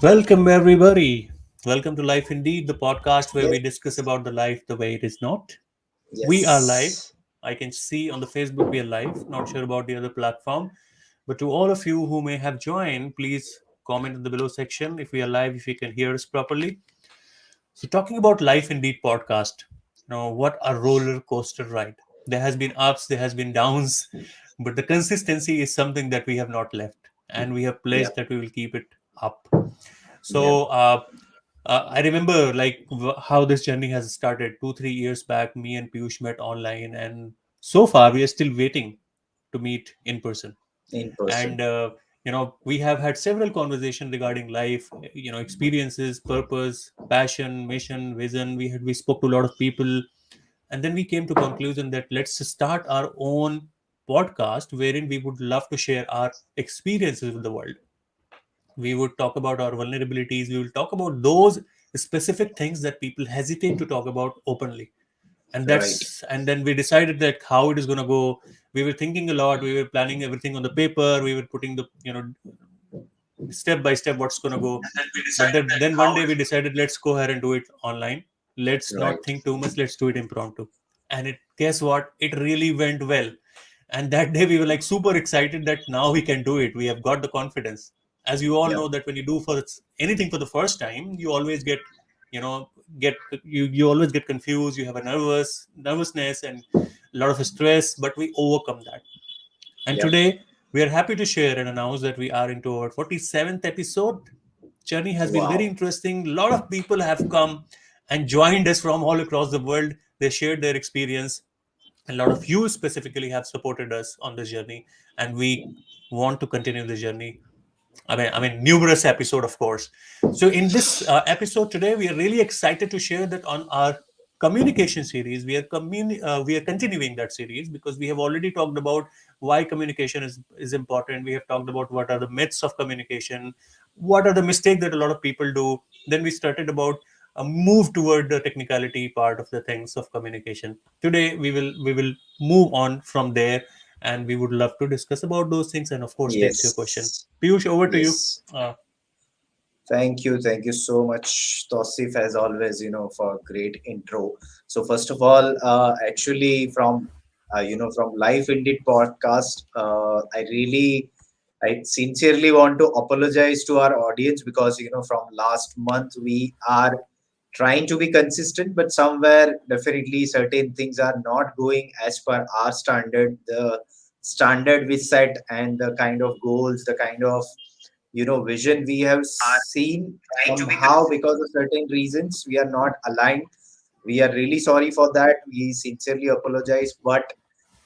Welcome, everybody. Welcome to Life Indeed, the podcast where we Yes, discuss about the life the way it is not. We are live. yes, I can see on the Facebook we are live. Not sure about the other platform. But to all of you who may have joined, please comment in the below section if we are live, if you can hear us properly. So, talking about Life Indeed podcast, what a roller coaster ride. There has been ups, there has been downs, but the consistency is something that we have not left, and we have yeah, pledged that we will keep it up. yeah, So I remember like how this journey has started 2 3 years back. Me and Piyush met online, and so far we are still waiting to meet in person. in And person. we have had several conversations regarding life, experiences, purpose, passion, mission, vision. We spoke to a lot of people, and then we came to conclusion that let's start our own podcast wherein we would love to share our experiences with the world. We would talk about our vulnerabilities. We will talk about those specific things that people hesitate to talk about openly. And Right. then we decided that how it is going to go. We were thinking a lot. We were planning everything on the paper. We were putting the step by step what's going to go. And then we But decided then, that then one how day it we is. decided let's go ahead and do it online. Let's Right. not think too much. Let's do it impromptu. And it guess what? It really went well. And that day we were like super excited that now we can do it. We have got the confidence. As you all Yeah, know that when you do for anything for the first time, you always you know, you always get confused. You have a nervousness and a lot of stress, but we overcome that. And yeah. today we are happy to share and announce that we are into our 47th episode. Journey has been very Wow. interesting. A lot of people have come and joined us from all across the world. They shared their experience. A lot of you specifically have supported us on this journey, and we want to continue the journey. I mean, numerous episode, of course. So, in this episode today, we are really excited to share that on our communication series, we are continuing that series because we have already talked about why communication is important. We have talked about what are the myths of communication, what are the mistakes that a lot of people do. Then we started about a move toward the technicality part of the things of communication. Today, we will move on from there, and we would love to discuss about those things and of course takes your question. Yes, Piyush, over to you. yes. Uh, Thank you. Thank you so much, Tosif, as always, for a great intro. So, first of all, actually, from Life Indeed podcast, I sincerely want to apologize to our audience because, from last month, we are trying to be consistent, but somewhere definitely certain things are not going as per our standard, the standard we set, and the kind of goals, the kind of vision we have are seen. trying to be Somehow, because of certain reasons, we are not aligned. We are really sorry for that. We sincerely apologize, but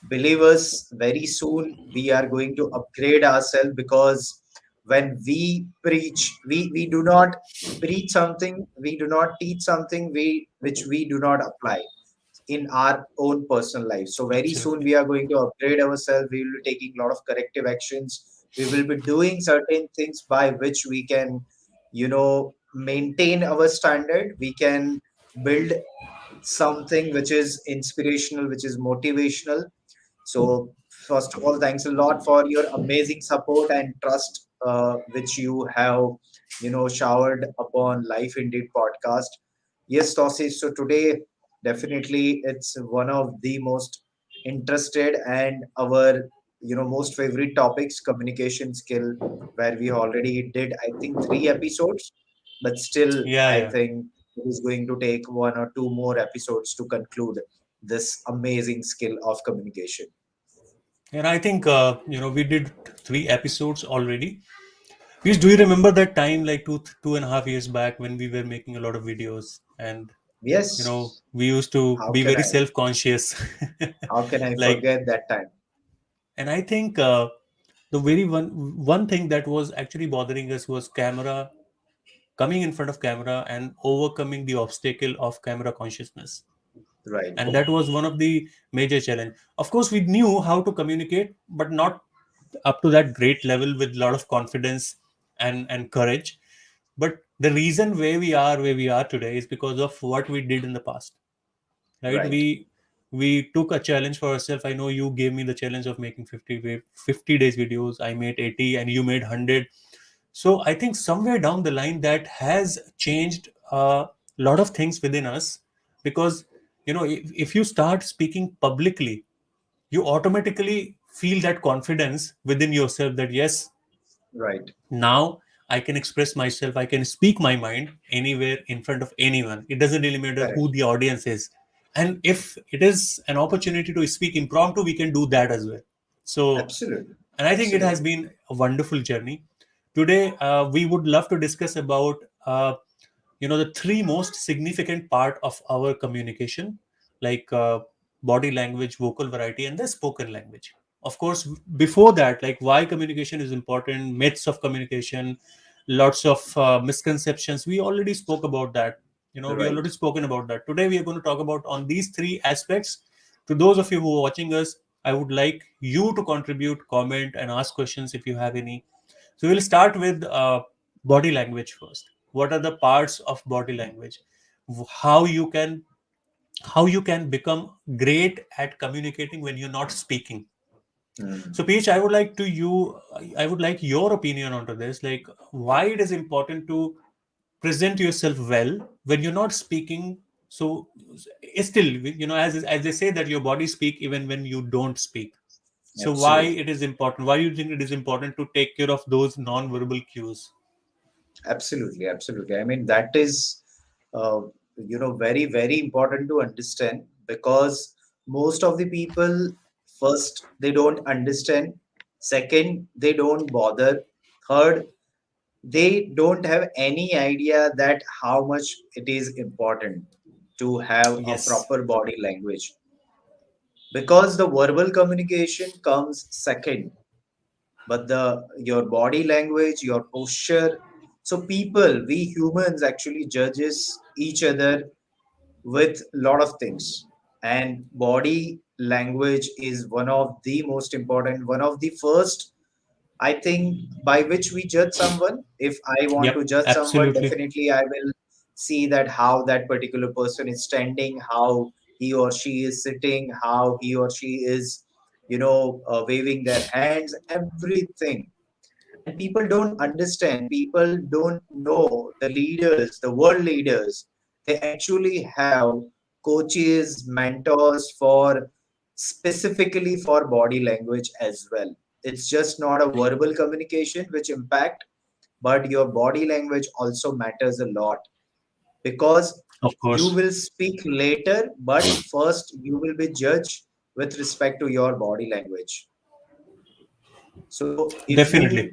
believe us, very soon we are going to upgrade ourselves, because when we preach, we do not preach something, we do not teach something which we do not apply in our own personal life. So very soon absolutely. we are going to upgrade ourselves. We will be taking a lot of corrective actions. We will be doing certain things by which we can, maintain our standard. We can build something which is inspirational, which is motivational. So, first of all, thanks a lot for your amazing support and trust, which you have, showered upon Life Indeed podcast. Yes, Tossi. So today, definitely, it's one of the most interested and our, most favorite topics, communication skill, where we already did, I think, 3 episodes, but still, Yeah, I yeah. think it is going to take one or two more episodes to conclude this amazing skill of communication. And I think we did 3 episodes already. Piyush, do you remember that time like 2.5 years back when we were making a lot of videos and Yes, we used to how be can very I? self-conscious. How can I Like, forget that time? and I think the very one thing that was actually bothering us was camera, coming in front of camera and overcoming the obstacle of camera consciousness. Right, And that was one of the major challenge. Of course, we knew how to communicate, but not up to that great level with a lot of confidence and courage. But the reason where we are today is because of what we did in the past, right? right, We took a challenge for ourselves. I know you gave me the challenge of making 50 days videos. I made 80 and you made 100. So I think somewhere down the line that has changed a lot of things within us, because if you start speaking publicly, you automatically feel that confidence within yourself that yes, Right. now I can express myself, I can speak my mind anywhere in front of anyone. It doesn't really matter who Correct. the audience is. And if it is an opportunity to speak impromptu, we can do that as well. So, Absolutely. and I think it has Absolutely. been a wonderful journey. Today, we would love to discuss about the three most significant part of our communication, like body language, vocal variety, and the spoken language. Of course, before that, like why communication is important, myths of communication, lots of misconceptions, we already spoke about that. We Right. already spoken about that. Today we are going to talk about on these three aspects. To those of you who are watching us, I would like you to contribute, comment, and ask questions if you have any. So we'll start with body language first. What are the parts of body language? How you can become great at communicating when you're not speaking. Mm. So Peach, I would like your opinion onto this. Like why it is important to present yourself well when you're not speaking. So still, as they say that your body speak even when you don't speak. So why Absolutely. it is important? Why you think it is important to take care of those non-verbal cues? Absolutely. Absolutely. I mean, that is, uh, very, very important to understand because most of the people, first, they don't understand. Second, they don't bother. Third, they don't have any idea that how much it is important to have a Yes, proper body language because the verbal communication comes second, but the your body language, your posture. So people, we humans actually judges each other with lot of things, and body language is one of the most important, one of the first, I think, by which we judge someone. If I want to yep, judge someone, absolutely. definitely I will see that how that particular person is standing, how he or she is sitting, how he or she is, waving their hands, everything. And people don't understand. People don't know the leaders, the world leaders. They actually have coaches, mentors for specifically for body language as well. It's just not a verbal communication which impact, but your body language also matters a lot because Of you course, will speak later, but first you will be judged with respect to your body language. So definitely.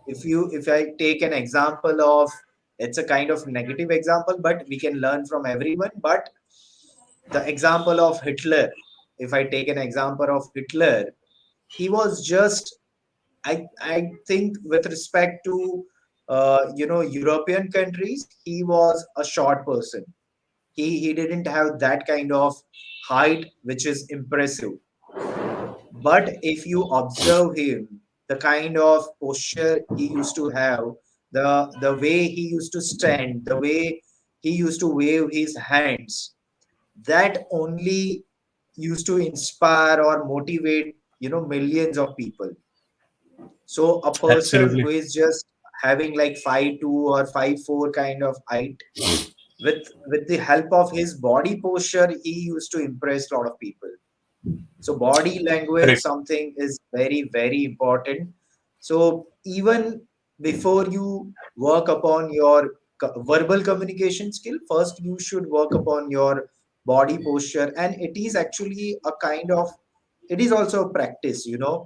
if I take an example of, it's a kind of negative example, but we can learn from everyone. But the example of Hitler, if I take an example of Hitler, he was just, I think with respect to European countries, he was a short person. He didn't have that kind of height which is impressive. But if you observe him, the kind of posture he used to have, the way he used to stand, the way he used to wave his hands, that only used to inspire or motivate, millions of people. So a person who Absolutely. is just having like 5'2" or 5'4" kind of height, with the help of his body posture, he used to impress a lot of people. So body language Correct. something is very, very important. So even before you work upon your verbal communication skill, first you should work upon your body posture, and it is actually a kind of, it is also a practice, Yeah,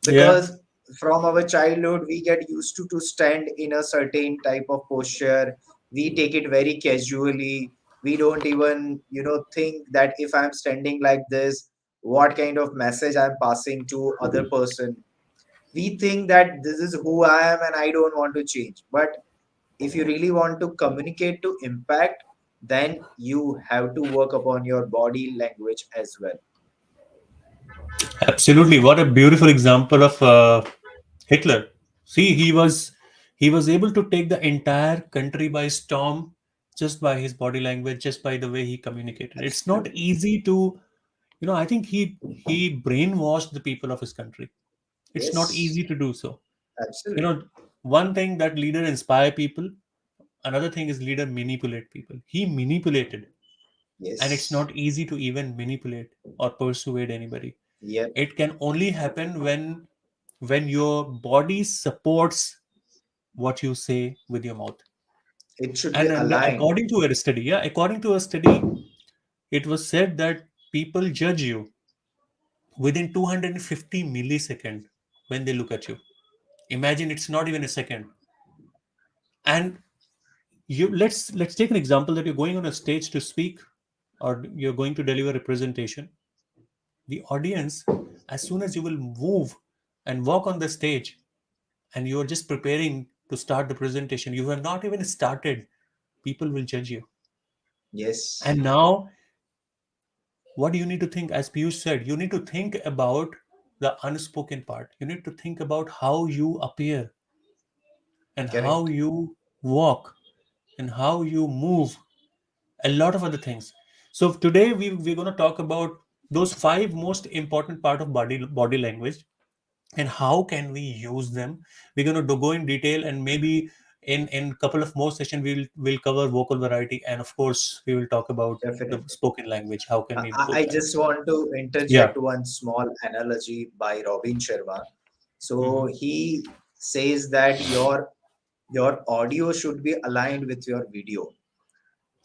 because from our childhood we get used to stand in a certain type of posture. We take it very casually. We don't even think that if I'm standing like this, what kind of message I'm passing to other person. We think that this is who I am and I don't want to change. But if you really want to communicate to impact, then you have to work upon your body language as well. absolutely. What a beautiful example of Hitler. See, he was able to take the entire country by storm just by his body language, just by the way he communicated. It's not Absolutely. easy to, I think he brainwashed the people of his country. It's not Yes, easy to do so. You absolutely. know, One thing that leader inspire people, another thing is leader manipulate people. He manipulated, and it's Yes. not easy to even manipulate or persuade anybody. Yep. It can only happen when your body supports what you say with your mouth. It should be And aligned. according to a study, yeah, according to a study, it was said that people judge you within 250 millisecond when they look at you. Imagine, it's not even a second. And you, let's take an example that you're going on a stage to speak, or you're going to deliver a presentation. The audience, as soon as you will move and walk on the stage, and you're just preparing to start the presentation, you have not even started, people will judge you. Yes. And now, what do you need to think? As Piyush said, you need to think about the unspoken part. You need to think about how you appear, and how Correct. you walk, and how you move, a lot of other things. So today we're going to talk about those five most important part of body language, and how can we use them. We're going to go in detail, and maybe in couple of more sessions we'll cover vocal variety, and of course we will talk about the Definitely. spoken language, how can we I improve that. just want to Yeah. interject one small analogy by Robin Sharma. So Hmm. he says that your audio should be aligned with your video.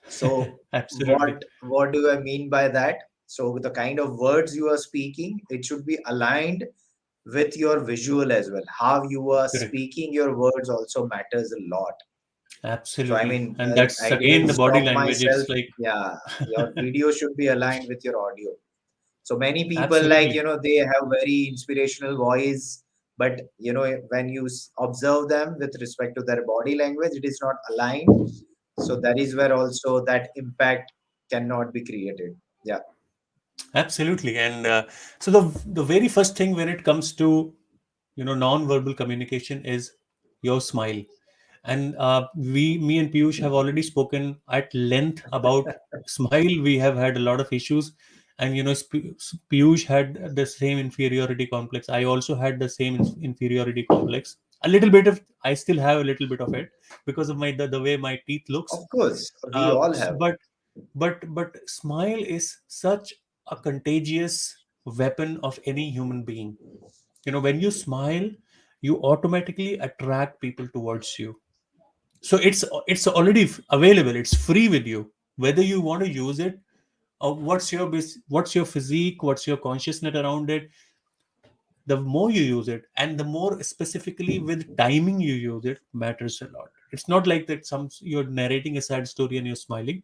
So Absolutely. what do I mean by that? So the kind of words you are speaking, it should be aligned with your visual as well. How you are Correct. speaking your words also matters a lot. So I Absolutely. mean, And that's I again didn't the body stop language. myself. It's like Yeah, your video should be aligned with your audio. So many people, like, absolutely they have very inspirational voice, but when you observe them with respect to their body language, it is not aligned. So that is where also that impact cannot be created. Yeah. absolutely. And so the very first thing when it comes to non-verbal communication is your smile. And me and Piyush have already spoken at length about smile. We have had a lot of issues, and Piyush had the same inferiority complex. I also had the same inferiority complex. A little bit of, I still have a little bit of it because of the way my teeth looks. Of course, we all have. But smile is such a contagious weapon of any human being. When you smile, you automatically attract people towards you. So it's already available, it's free with you, whether you want to use it, or what's your physique, what's your consciousness around it. The more you use it, and the more specifically with timing you use it, matters a lot. It's not like that some you're narrating a sad story and you're smiling,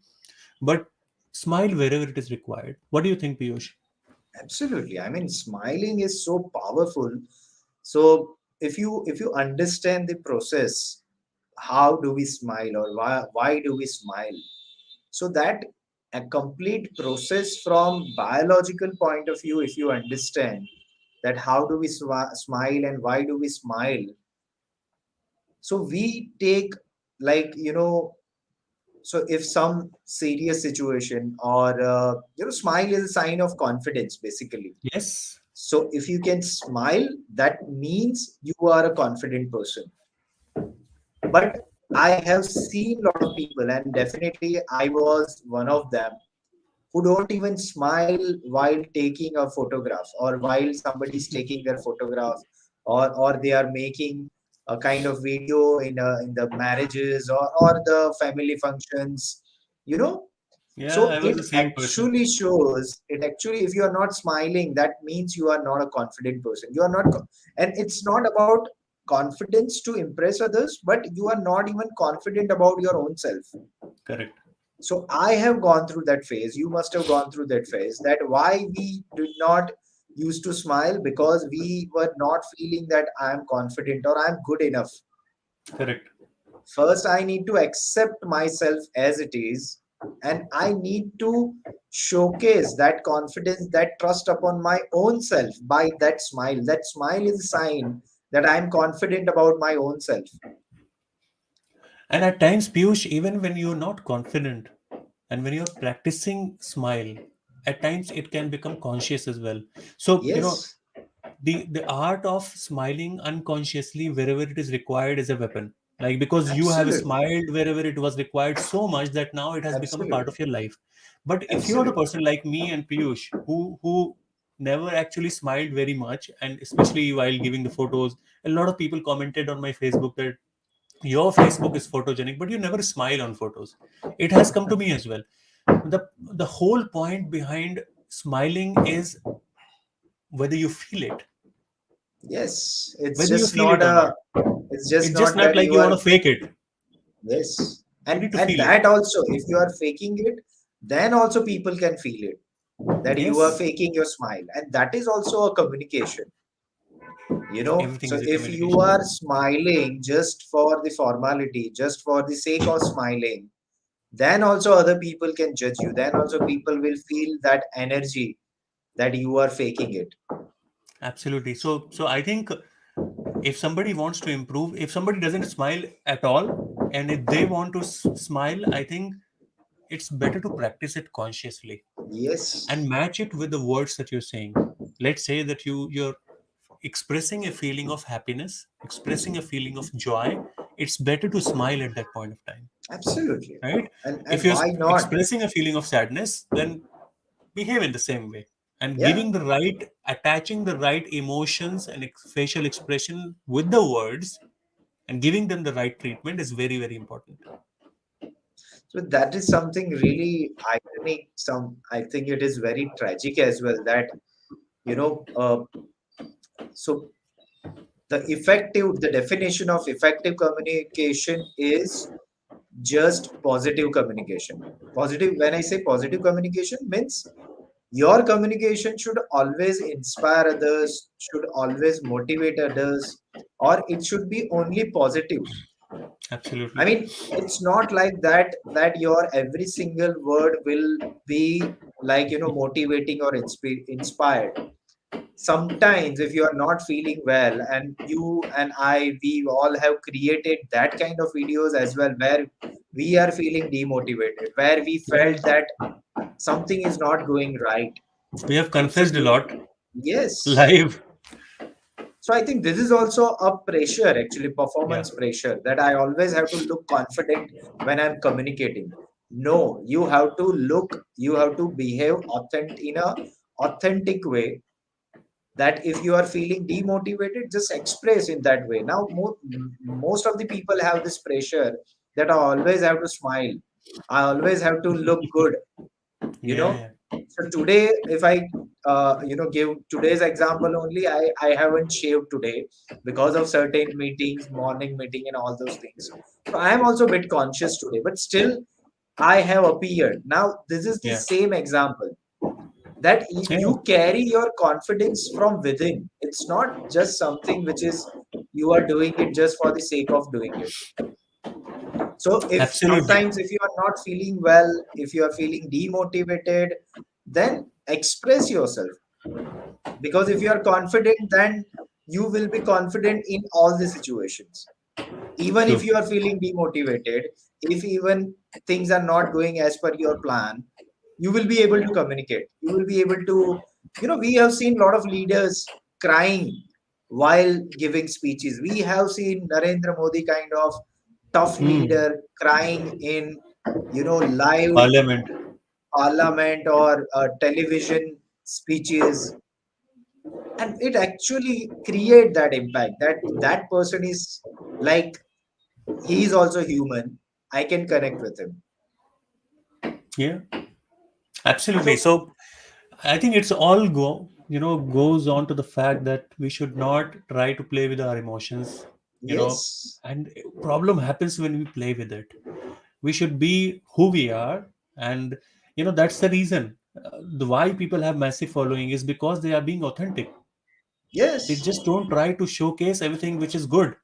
but smile wherever it is required. What do you think, Piyush? Absolutely. I mean, smiling is so powerful. So if you understand the process, how do we smile, or why do we smile? So that a complete process from biological point of view, if you understand that how do we smile and why do we smile. So we take, like, so if some serious situation, or smile is a sign of confidence basically. Yes. So if you can smile, that means you are a confident person. But I have seen a lot of people, and definitely I was one of them, who don't even smile while taking a photograph, or while somebody is taking their photograph, or they are making a kind of video in the marriages, or the family functions, you know Yeah, so I was it the same person. actually shows, it actually, if you are not smiling, that means you are not a confident person. You are not and it's not about confidence to impress others, but you are not even confident about your own self. Correct. So I have gone through that phase, you must have gone through that phase, that why we did not used to smile, because we were not feeling that I am confident or I am good enough. Correct. First I need to accept myself as it is, and I need to showcase that confidence, that trust upon my own self by that smile. That smile is a sign that I'm confident about my own self. And at times, Piyush, even when you're not confident and when you're practicing smile, at times it can become conscious as well. So, Yes. the art of smiling unconsciously wherever it is required is a weapon. Like, because you have Absolutely. smiled wherever it was required so much that now it has become a part Absolutely. of your life. But if you are the Absolutely. person like me and Piyush who never actually smiled very much, and especially while giving the photos, a lot of people commented on my Facebook that your Facebook is photogenic, but you never smile on photos. It has come to me as well. The whole point behind smiling is whether you feel it, Yes, it's whether you just feel not it or not. it's just It's just not not that like you you are. want to fake it. Yes. You And need to and feel it. that also, if you are faking it, then also people can feel it that you are Yes, faking your smile. And that is also a communication, you know. everything So is a if you are communication. smiling just for the formality, just for the sake of smiling, then also other people can judge you. Then also people will feel that energy that you are faking it. Absolutely. So I think if somebody wants to improve, if somebody doesn't smile at all, and if they want to smile, I think it's better to practice it consciously and Yes, match it with the words that you're saying. Let's say that you're expressing a feeling of happiness, expressing a feeling of joy. It's better to smile at that point of time, absolutely. right? And If you're why not? expressing a feeling of sadness, then behave in the same way, and Yeah. giving the right, attaching the right emotions and facial expression with the words and giving them the right treatment is very, very important. So that is something really ironic. Some, I think it is very tragic as well that, you know, so the definition of effective communication is just positive communication. Positive, when I say positive communication, means your communication should always inspire others, should always motivate others, or it should be only positive. I Absolutely. mean, it's not like that your every single word will be like, motivating or inspired. Sometimes if you are not feeling well, and you and I, we all have created that kind of videos as well, where we are feeling demotivated, where we Yeah, felt that something is not going right. we have So confessed a lot yes. live. So I think this is also a pressure, actually, Yeah, performance pressure, that I always have to look confident when I'm communicating. No, you have to behave in a authentic way. That if you are feeling demotivated, just express in that way. Now, most of the people have this pressure that I always have to smile. I always have to look good, you yeah, know. yeah. So today, if I give today's example only, I haven't shaved today because of certain meetings, morning meeting, and all those things. So I am also a bit conscious today, but still I have appeared. Now this is the Yeah, same example, that yeah. you carry your confidence from within. It's not just something which is you are doing it just for the sake of doing it. So if Absolutely. sometimes if you are not feeling well, if you are feeling demotivated, then express yourself. Because if you are confident, then you will be confident in all the situations. Even if True. you are feeling demotivated, if even things are not going as per your plan, you will be able to communicate. You will be able to, we have seen a lot of leaders crying while giving speeches. We have seen Narendra Modi kind of tough Hmm. leader crying in, live Parliament. parliament or television speeches. And it actually create that impact, that that person is like, he is also human. I can connect with him. Yeah, absolutely. So So I think it's all goes on to the fact that we should not try to play with our emotions, you know, yes, and problem happens when we play with it. We should be who we are, and that's the reason the why people have massive following is because they are being authentic. They yes, just don't try to showcase everything which is good.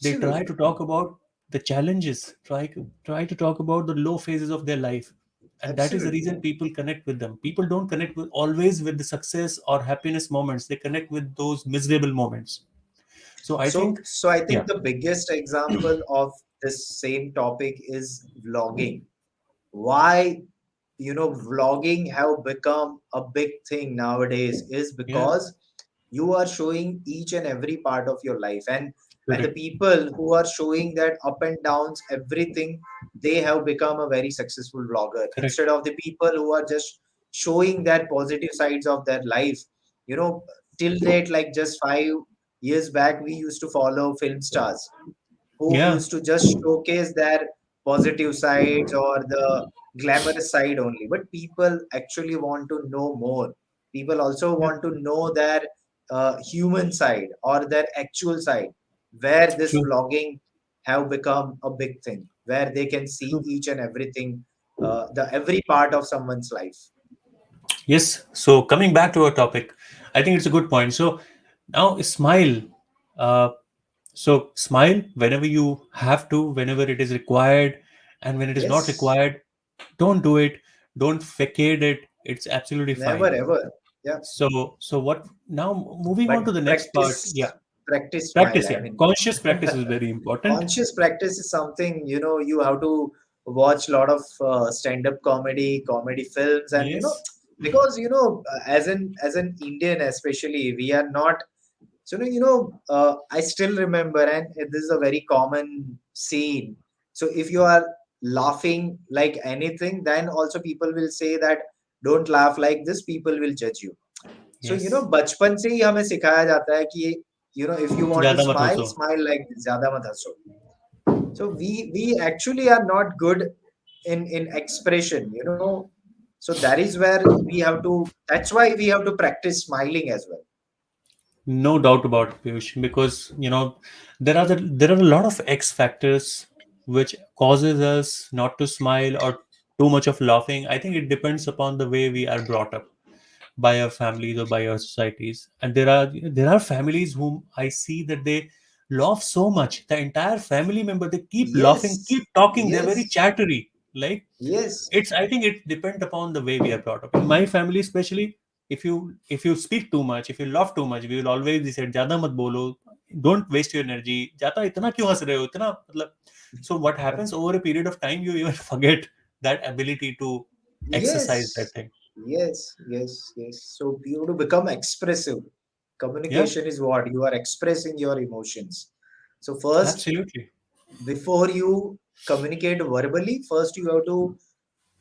They try to absolutely, talk about the challenges, try to talk about the low phases of their life, and that is the absolutely. reason people connect with them. People don't connect with always with the success or happiness moments. They connect with those miserable moments. So I think, So I yeah, think the biggest example of this same topic is vlogging. Why, vlogging have become a big thing nowadays is yeah, because You are showing each and every part of your life, and the Correct. people who are showing that up and downs, everything, they have become a very successful vlogger Correct. instead of the people who are just showing their positive sides of their life. You know, till date, like just 5 years back, we used to follow film stars who Yeah. used to just showcase their positive sides or the glamorous side only. But people actually want to know more. People also Yeah. want to know their human side or their actual side, where this True. vlogging have become a big thing, where they can see True. each and everything, the every part of someone's life. Yes. So coming back to our topic, I think it's a good point. So now smile. Uh, so smile whenever you have to, whenever it is required, and when it is not Yes, required, don't do it. Don't facade it. It's absolutely never fine. ever. Yeah, So what now? Moving but on to the next part. Yeah, practice smile. practice. I Yeah, mean, conscious practice is very important. conscious practice is something, you have to watch a lot of stand-up comedy films, and Yes. because as an Indian especially, we are not, so I still remember, and this is a very common scene. So if you are laughing like anything, then also people will say that don't laugh like this, people will judge you. So Yes. बचपन से ही हमें सिखाया जाता है कि if you want to ज़्यादा मत smile, हंसो. smile like this, ज्यादा मत हंसो. So we actually are not good in expression, so that is where we have to, that's why we have to practice smiling as well. No doubt about it, Piyush, because there are a lot of X factors which causes us not to smile or too much of laughing. I think it depends upon the way we are brought up by our families or by our societies. And there are families whom I see that they laugh so much. The entire family member, they keep laughing, Yes, keep talking. They're very yes, chattery. Like yes, it's I think it depends upon the way we are brought up. In my family, especially, if you speak too much, if you laugh too much, we will always be said, "Jada mat bolo, don't waste your energy. Jata itna क्यों हंस रहे हो इतना मतलब." So what happens over a period of time, you even forget that ability to exercise that yes, thing. yes. So you have to become expressive. Yeah, Communication is what you are expressing your emotions. So first, absolutely. before you communicate verbally, first you have to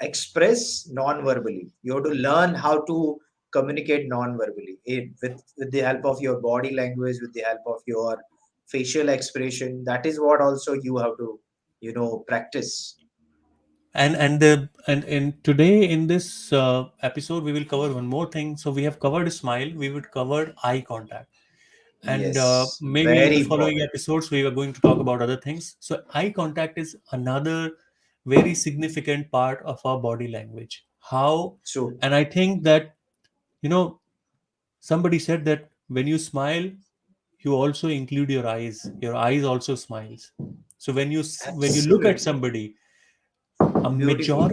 express non-verbally. You have to learn how to communicate non-verbally, with the help of your body language, with the help of your facial expression. That is what also you have to, practice. And today in this episode we will cover one more thing. So we have covered smile, we would cover eye contact, and Yes, maybe in very the following important. episodes we are going to talk about other things. So eye contact is another very significant part of our body language. How, So and I think that, you know, somebody said that when you smile, you also include your eyes. Your eyes also smiles. So when you look at absolutely somebody, a beautiful.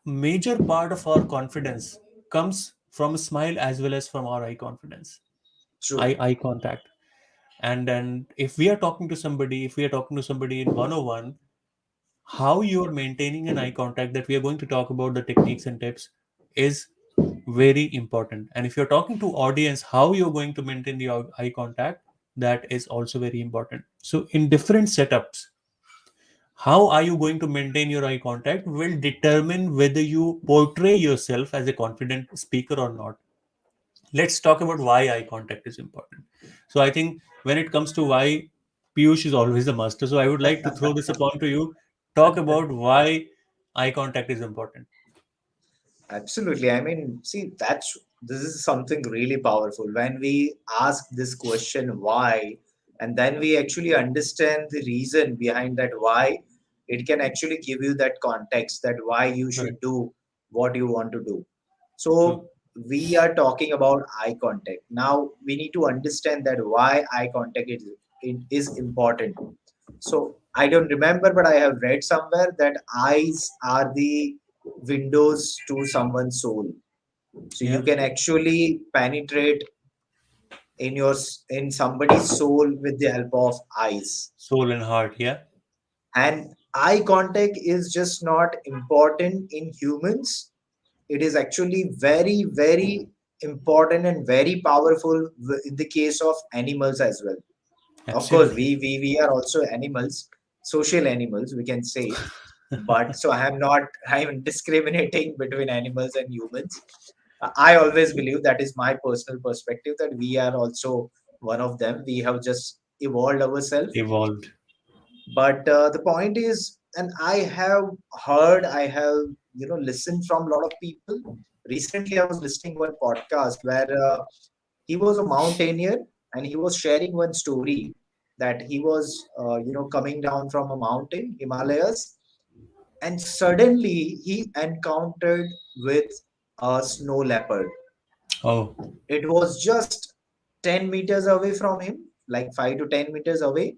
major part of our confidence comes from a smile as well as from our eye confidence, True. eye contact. And then if we are talking to somebody, if we are talking to somebody in 101, how you are maintaining an eye contact, that we are going to talk about the techniques and tips, is very important. And if you're talking to audience, how you're going to maintain the eye contact, that is also very important. So in different setups, how are you going to maintain your eye contact will determine whether you portray yourself as a confident speaker or not. Let's talk about why eye contact is important. So I think when it comes to why, Piyush is always the master. So I would like to throw this upon to you. Talk about why eye contact is important. Absolutely. I mean, see, this is something really powerful. When we ask this question, why, and then we actually understand the reason behind that why, it can actually give you that context that why you should Correct. do what you want to do. True. So we are talking about eye contact. Now we need to understand that why eye contact is important. So I don't remember, but I have read somewhere that eyes are the windows to someone's soul. So you Yeah. can actually penetrate in somebody's soul with the help of eyes. Soul and heart. Yeah. And eye contact is just not important in humans. It is actually very, very important and very powerful in the case of animals as well. Of course, Absolutely. we are also animals, social animals, we can say. But so I am not, I'm discriminating between animals and humans. I always believe, that is my personal perspective, that we are also one of them. We have just evolved ourselves. Evolved. But the point is, and I have heard, I have, listened from a lot of people. Recently, I was listening one podcast where he was a mountaineer, and he was sharing one story that he was, coming down from a mountain, Himalayas, and suddenly he encountered with a snow leopard. Oh, It was just 10 meters away from him, like 5 to 10 meters away,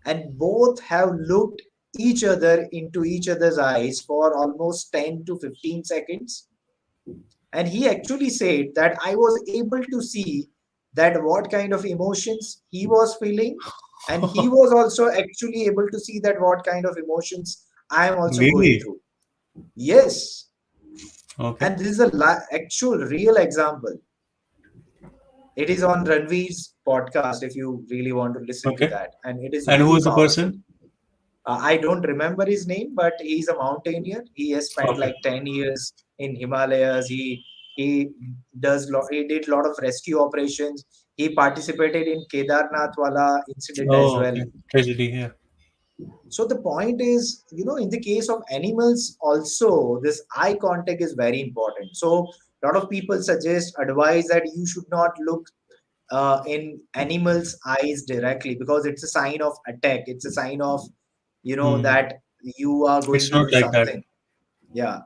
and both have looked each other into each other's eyes for almost 10 to 15 seconds. And he actually said that I was able to see that what kind of emotions he was feeling, and he was also actually able to see that what kind of emotions I am also going really? through. Yes, Okay. and this is a actual real example. It is on Ranveer's podcast if you really want to listen to Okay. that, and it is And who really is the powerful. person? I don't remember his name, but he's a mountaineer. He has spent Okay. like 10 years in Himalayas. He he did a lot of rescue operations. He participated in Kedarnath Wala incident as Oh, well. okay. Tragedy here. So the point is, in the case of animals also, this eye contact is very important. So a lot of people suggest, advise that you should not look in animals' eyes directly, because it's a sign of attack. It's a sign of, Hmm. that you are going It's to not do like that. something. Yeah.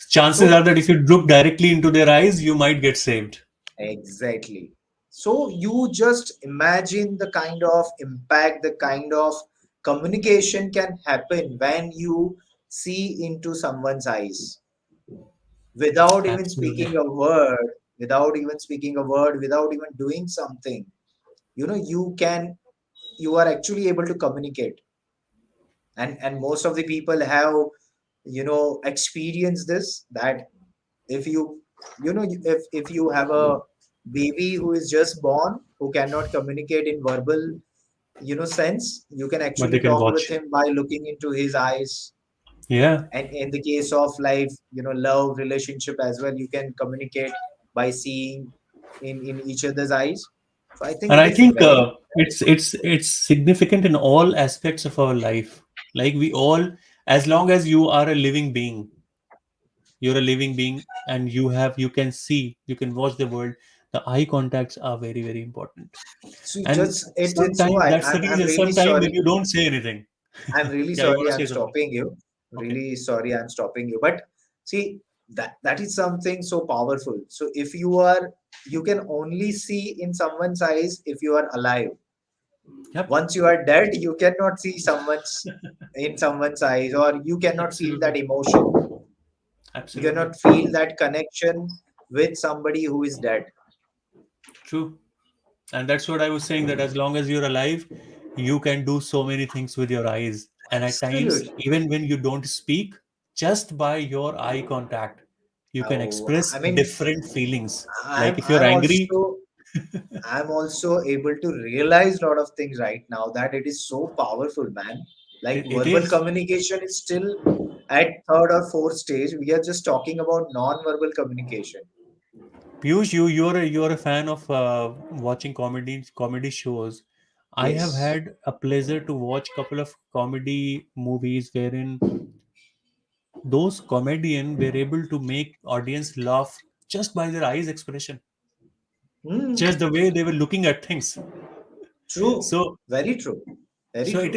Chances are So that if you look directly into their eyes, you might get saved. exactly. So you just imagine the kind of impact, the kind of communication can happen when you see into someone's eyes without even Absolutely. speaking a word, without even doing something. You are actually able to communicate, and most of the people have, experienced this, that if if you have a baby who is just born, who cannot communicate in verbal, sense, you can But they actually can talk with watch. him by looking into his eyes. Yeah. And in the case of life, love relationship as well, you can communicate by seeing in each other's eyes. So I think And it I is think very, it's significant in all aspects of our life. Like we all, as long as you are a living being, you're a living being, and you can see, you can watch the world. The eye contacts are very, very important. so And just it's so sometimes that's the I'm reason. really Sometimes when sorry. you don't say anything. I'm really Yeah, you sorry want to I'm say something? stopping you. Okay. Really sorry I'm stopping you. But see, that is something so powerful. So if you are, you can only see in someone's eyes if you are alive. Yep. Once you are dead, you cannot see someone's in someone's eyes, or you cannot feel that Absolutely. emotion. You Absolutely. cannot feel that connection with somebody who is dead. True. And that's what I was saying, that as long as you're alive, you can do so many things with your eyes. And at times, Absolutely. even when you don't speak, just by your eye contact, you can Oh, express I mean, different feelings. Like I'm if you're I'm angry, also I'm also able to realize a lot of things right now, that it is so powerful, man. Like it verbal is. communication is still at third or fourth stage. We are just talking about non-verbal communication. Piyush, you're a fan of watching comedy shows. I have Yes. had a pleasure to watch a couple of comedy movies wherein those comedians were able to make audience laugh just by their eyes expression, Hmm. just the way they were looking at things. True. So Very true. Very so true.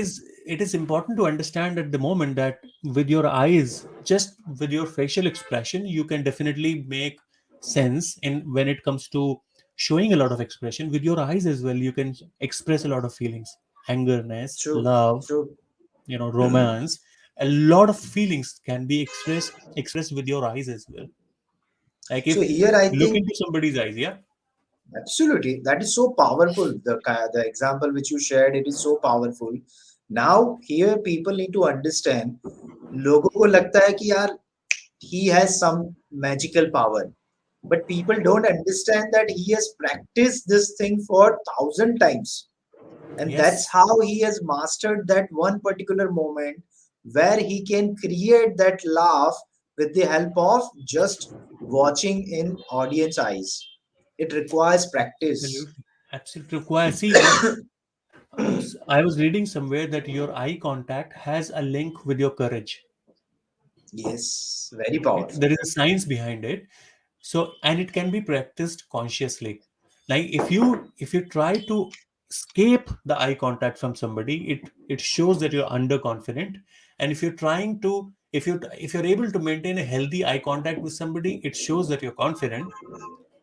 it is important to understand at the moment that with your eyes, just with your facial expression, you can definitely make sense in when it comes to showing a lot of expression. With your eyes as well, you can express a lot of feelings, angerness, True. love, True. romance. A lot of feelings can be expressed with your eyes as well. Like So if here I look think into somebody's eyes, yeah. absolutely that is so powerful. The example which you shared, it is so powerful. Now here people need to understand, लोगों को लगता है कि यार he has some magical power. but people don't understand that he has practiced this thing for 1,000 times, and that's Yes, how he has mastered that one particular moment where he can create that laugh with the help of just watching in audience eyes. It requires practice. absolutely. Absolutely require. See what I was reading somewhere that your eye contact has a link with your courage. Yes, very powerful. There is a science behind it. So, and it can be practiced consciously. Like if you try to escape the eye contact from somebody, it shows that you're underconfident. And if you're trying to if you're able to maintain a healthy eye contact with somebody, it shows that you're confident.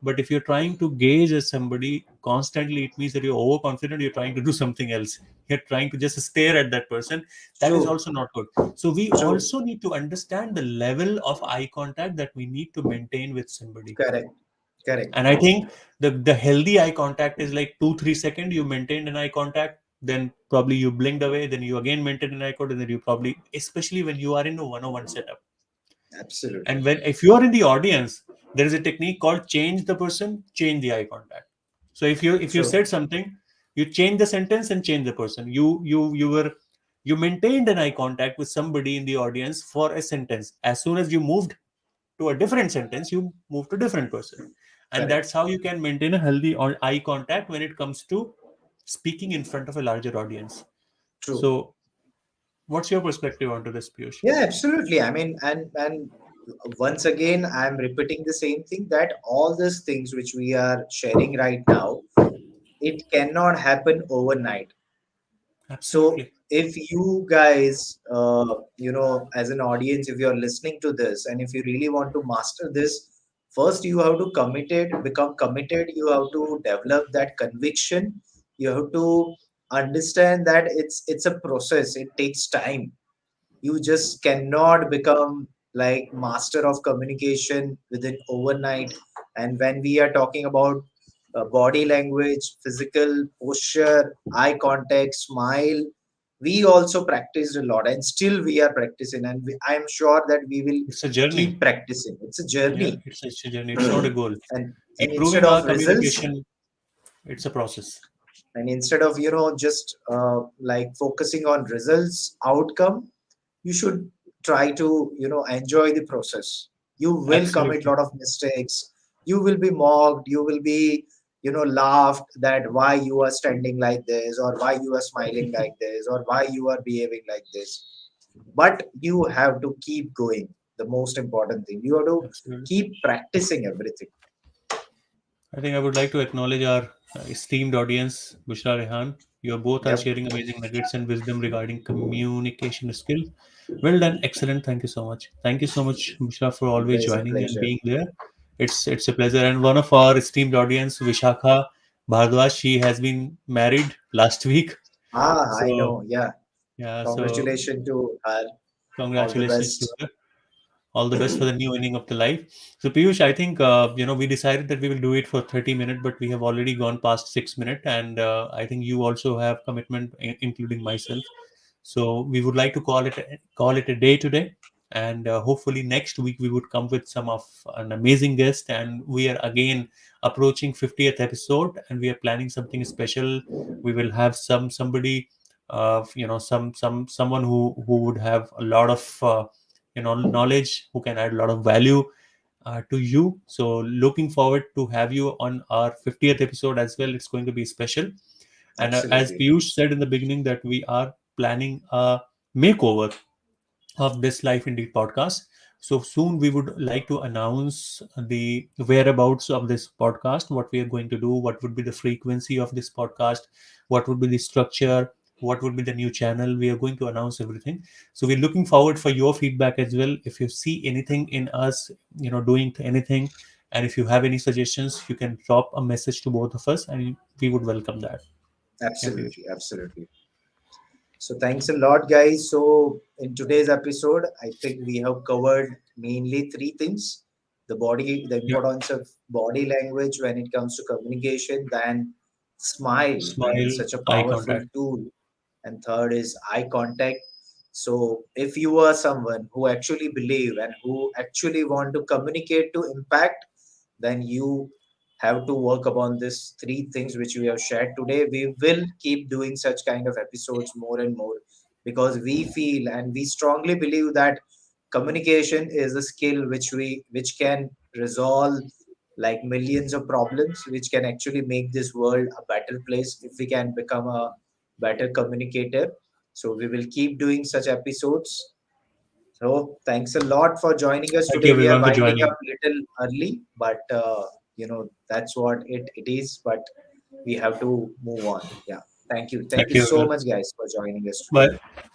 But if you're trying to gauge at somebody constantly, it means that you're overconfident, you're trying to do something else. You're trying to just stare at that person. That is True, also not good. So we true, also need to understand the level of eye contact that we need to maintain with somebody. correct, correct. And I think the healthy eye contact is like 2 3 seconds you maintained an eye contact, then probably you blinked away, then you again maintain an eye contact, and then you probably, especially when you are in a one-on-one setup. Absolutely. And when if you are in the audience, there is a technique called change the person, change the eye contact. So if you True, said something, you change the sentence and change the person. You maintained an eye contact with somebody in the audience for a sentence. As soon as you moved to a different sentence, you move to different person. And correct, that's how you can maintain a healthy eye contact when it comes to speaking in front of a larger audience. true. So what's your perspective onto this, Piyush? Yeah, absolutely. I mean, and once again, I'm repeating the same thing that all these things which we are sharing right now, it cannot happen overnight. So Absolutely. if you guys, as an audience, if you're listening to this and if you really want to master this, first you have to become committed. You have to develop that conviction. You have to understand that it's a process. It takes time. You just cannot become like master of communication within overnight. And when we are talking about body language, physical posture, eye contact, smile, we also practiced a lot and still we are practicing, and I am sure that we will It's a journey. keep practicing. It's a Yeah, journey. it's a journey. It's not a goal. And instead Improving of our results, communication, it's a process. and instead of just like focusing on results outcome, you should try to enjoy the process. You will commit a Absolutely. lot of mistakes. You will be mocked. You will be laughed that why you are standing like this, or why you are smiling like this, or why you are behaving like this. But you have to keep going. The most important thing, you have to Absolutely. keep practicing everything. I think I would like to acknowledge our esteemed audience, Bushra Rehan. You both are Yep. sharing amazing nuggets and wisdom regarding communication skill. Well done, excellent. Thank you so much. Thank you so much, Bushra, for always Always a joining and pleasure. being there. It's a pleasure. And one of our esteemed audience, Vishakha Bhardwaj, she has been married last week. I So know. Yeah. yeah, so Congratulations to her. All the congratulations to best. her. All the best for the new inning of the life. So Piyush, I think we decided that we will do it for 30 minutes, but we have already gone past 6 minutes, and I think you also have commitment, including myself. So we would like to call it a day today, and hopefully next week we would come with some of an amazing guest, and we are again approaching 50th episode, and we are planning something special. We will have somebody, someone who would have a lot of knowledge, who can add a lot of value to you. So looking forward to have you on our 50th episode as well. It's going to be special. And as Absolutely. Piyush said in the beginning, that we are planning a makeover of this Life Indeed podcast. So soon we would like to announce the whereabouts of this podcast, what we are going to do, what would be the frequency of this podcast, what would be the structure, what would be the new channel. We are going to announce everything. So we're looking forward for your feedback as well. If you see anything in us, doing anything, and if you have any suggestions, you can drop a message to both of us, and we would welcome that. Yeah, Piyush. Absolutely. Absolutely. So thanks a lot, guys. So in today's episode, I think we have covered mainly three things: the Yeah. importance of body language when it comes to communication, then smile when it's Smile, such a eye powerful contact. tool, and third is eye contact. So if you are someone who actually believe and who actually want to communicate to impact, then you have to work upon these three things which we have shared today. We will keep doing such kind of episodes more and more, because we feel and we strongly believe that communication is a skill which can resolve like millions of problems, which can actually make this world a better place if we can become a better communicator. So we will keep doing such episodes. So thanks a lot for joining us Thank you today. We are everyone for winding up joining. little early, but that's what it is. But we have to move on. Yeah. Thank you. Thank Thank you you so everyone. much, guys, for joining us today. Bye.